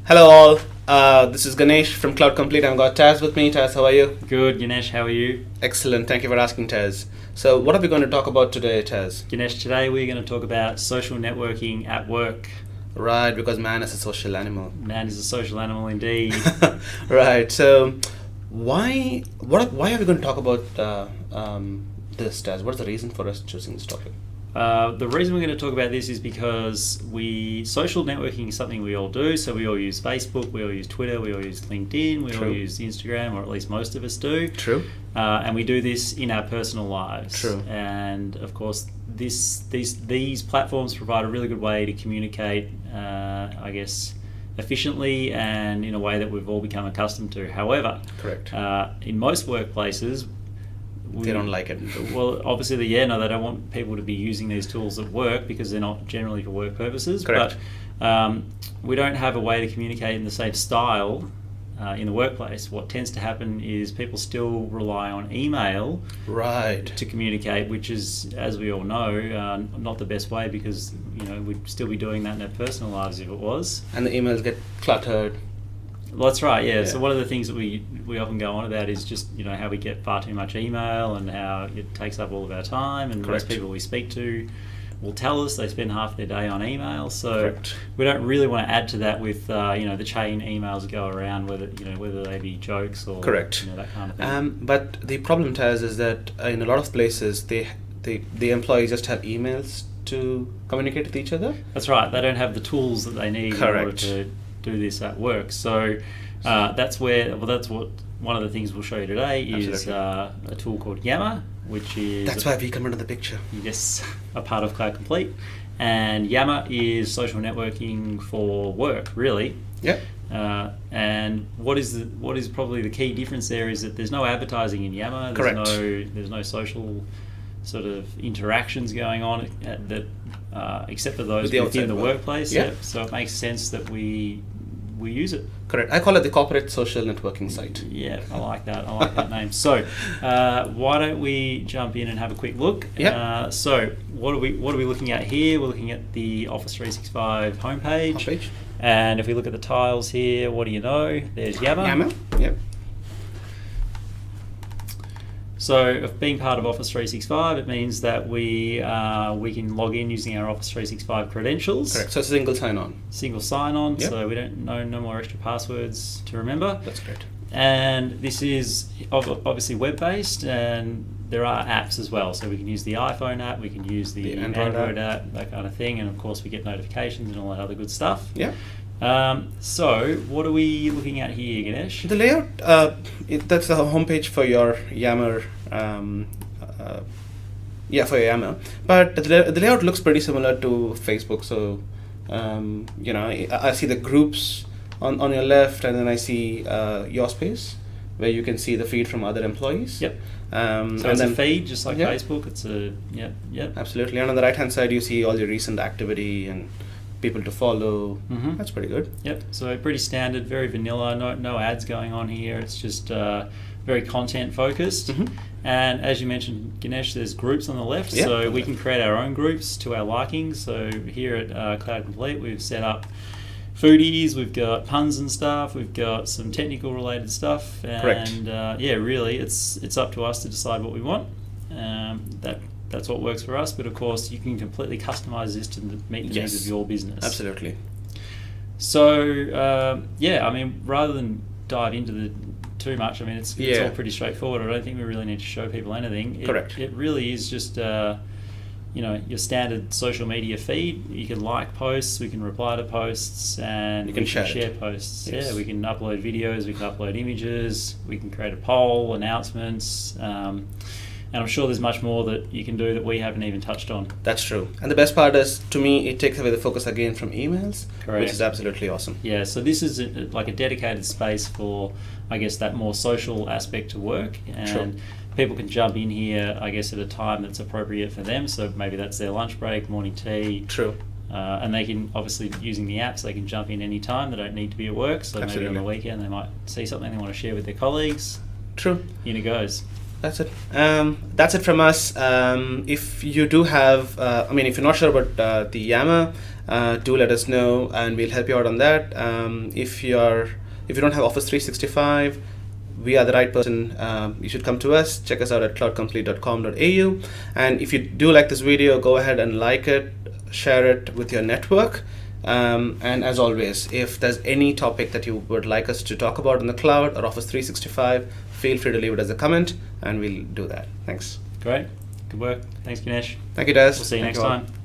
Hello all, this is Ganesh from Cloud Complete. I've got Taz with me. Taz, how are you? Good, Ganesh, how are you? Excellent, thank you for asking, Taz. So what are we going to talk about today, Taz? Ganesh, today we're going to talk about social networking at work. Right, because man is a social animal. Man is a social animal indeed. Right, so why are we going to talk about this, Taz? What's the reason for us choosing this topic? The reason we're going to talk about this is because social networking is something we all do. So we all use Facebook, we all use Twitter, we all use LinkedIn, we all use Instagram, or at least most of us do. True. And we do this in our personal lives. True. And of course, these platforms provide a really good way to communicate, I guess, efficiently and in a way that we've all become accustomed to. However, correct. In most workplaces, they don't like it. Well, obviously, they don't want people to be using these tools at work because they're not generally for work purposes. Correct. But we don't have a way to communicate in the same style in the workplace. What tends to happen is people still rely on email to communicate, which is, as we all know, not the best way because we'd still be doing that in our personal lives if it was. And the emails get cluttered. Well, that's right, yeah. So one of the things that we often go on about is just, how we get far too much email and how it takes up all of our time, and most people we speak to will tell us they spend half their day on email. So we don't really want to add to that with, the chain emails that go around, whether they be jokes or that kind of thing. But the problem, Taz, is that in a lot of places, the employees just have emails to communicate with each other. That's right. They don't have the tools that they need in order to do this at work. So that's what one of the things we'll show you today is a tool called Yammer, which is... That's why we come into the picture. Yes, a part of Cloud Complete. And Yammer is social networking for work, really. Yep. And what is probably the key difference there is that there's no advertising in Yammer. There's no social sort of interactions going on except for those within the workplace. Yeah. So it makes sense that we use it. Correct. I call it the corporate social networking site. Yeah, I like that. I like that name. So why don't we jump in and have a quick look? Yeah. So what are we looking at here? We're looking at the Office 365 homepage. And if we look at the tiles here, what do you know? There's Yammer. Yammer. Yep. So, being part of Office 365, it means that we can log in using our Office 365 credentials. Correct. So, single sign-on. Single sign-on. Yep. So we don't know no more extra passwords to remember. That's great. And this is obviously web-based, and there are apps as well. So we can use the iPhone app, we can use the Android app, that kind of thing, and of course we get notifications and all that other good stuff. Yeah. So what are we looking at here, Ganesh? The layout, that's the homepage for your Yammer, for your Yammer. But the layout looks pretty similar to Facebook. So, I see the groups on your left, and then I see your space, where you can see the feed from other employees. Yep. So it's a feed, just like Facebook. It's yep. Absolutely. And on the right-hand side, you see all your recent activity and people to follow. Mm-hmm. That's pretty good. Yep. So pretty standard, very vanilla. No ads going on here. It's just very content focused. Mm-hmm. And as you mentioned, Ganesh, there's groups on the left, so we can create our own groups to our liking. So here at Cloud Complete, we've set up foodies, we've got puns and stuff, we've got some technical related stuff, and really, it's up to us to decide what we want. That's what works for us, but of course you can completely customize this to meet the needs of your business. Absolutely. So rather than dive into too much, it's all pretty straightforward. I don't think we really need to show people anything. Correct. It really is just your standard social media feed. You can like posts, we can reply to posts, and you can share posts. Yes. Yeah, we can upload videos, we can upload images, we can create a poll, announcements, and I'm sure there's much more that you can do that we haven't even touched on. That's true. And the best part is, to me, it takes away the focus again from emails, Correct. Which is absolutely awesome. Yeah, so this is like a dedicated space for, I guess, that more social aspect to work. And True. People can jump in here, I guess, at a time that's appropriate for them. So maybe that's their lunch break, morning tea. True. And they can, obviously, using the apps, they can jump in any time. They don't need to be at work. So Absolutely. maybe on the weekend they might see something they want to share with their colleagues. True. In it goes. That's it. That's it from us. If you do have, if you're not sure about the Yammer, do let us know, and we'll help you out on that. If you don't have Office 365, we are the right person. You should come to us. Check us out at cloudcomplete.com.au. And if you do like this video, go ahead and like it, share it with your network. And as always, if there's any topic that you would like us to talk about in the cloud or Office 365, feel free to leave it as a comment, and we'll do that. Thanks. Great. Good work. Thanks, Ganesh. Thank you, Des. We'll see you Thank next all. time.